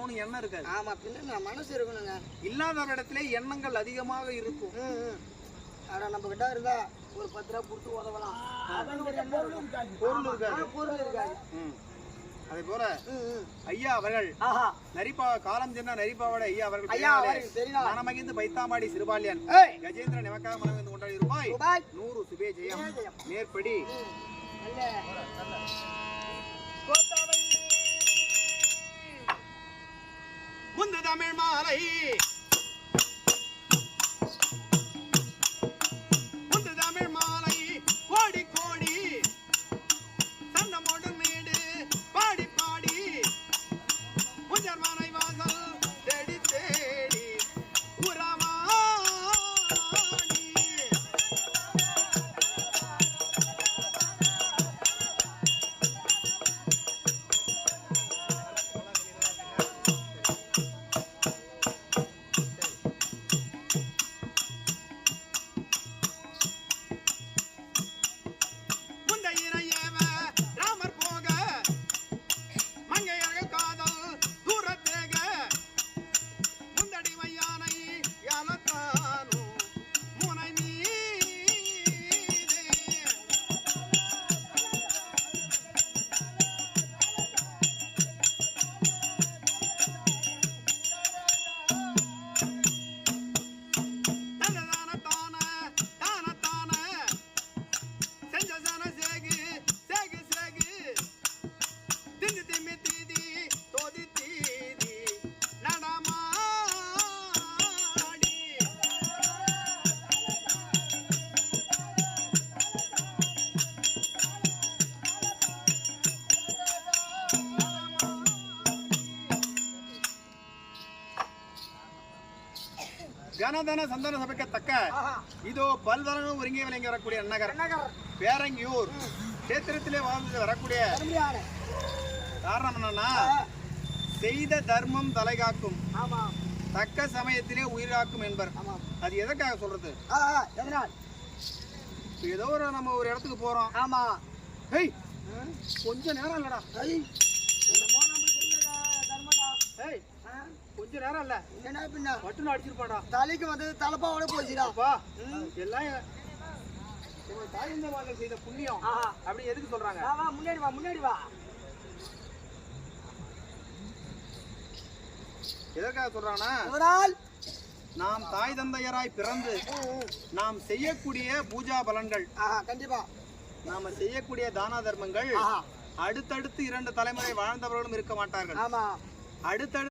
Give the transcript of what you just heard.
அவனுக்கு எண்ணம் இருக்காது. ஆமா, பின்ன மனசு இருக்கணுங்க. இல்லாத இடத்துல எண்ணங்கள் அதிகமாக இருக்கும். ஆனா நம்ம கிட்ட இருந்தா ஒரு 10 ரூபா கொடுத்து உதவலாம். பொருள் இருக்காது. அதே போல ஐயா அவர்கள் நரிப்பா காலம் சென்ற நரிப்பாவோட ஐயா அவர்கள் மனமகிழ்ந்து பைத்தாமாடி சிறுபாலியன் கஜேந்திரன் நமக்காக மனமகிழ்ந்து கொண்டாடி ரூபாய் 100 சுபே ஜெயம் மேற்படி முந்து தமிழ் மாலை ஜனதன சந்தன சபைக்கு தக்க இதோ பல்வரனும் ஒருங்கே விளங்கி வரக்கூடிய நகர் பேரங்கியூர் கஷேத்திரத்திலே வாழ்ந்து வரக்கூடிய காரணம் என்னன்னா செய்த தர்மம் தலைகாக்கும் தக்க சமயத்திலே உயிராக்கும் என்பர். அது எதற்காக சொல்றது? ஏதோ ஒரு நம்ம ஒரு இடத்துக்கு போறோம். ஆமா, கொஞ்ச நேரம் இல்லடா, கொஞ்ச நேரம் இல்ல, என்ன பின்ன பட்டுன்னு அடிச்சிருப்பாடா, தலைக்கு வந்து தலைப்பாவோட போச்சுடாப்பா. எல்லாம் தாய்ந்தவார்கள் செய்த புண்ணியம். அப்படி எதுக்கு சொல்றாங்க? முன்னாடி வா, முன்னாடி வா. எதற்காக சொல்றாங்கன்னா நாம் தாய் தந்தையராய் பிறந்து நாம் செய்யக்கூடிய பூஜா பலன்கள், கண்டிப்பா நாம செய்யக்கூடிய தான தர்மங்கள் அடுத்தடுத்து 2 தலைமுறை வாழ்ந்தவர்களும் இருக்க மாட்டார்கள். அடுத்தடுத்து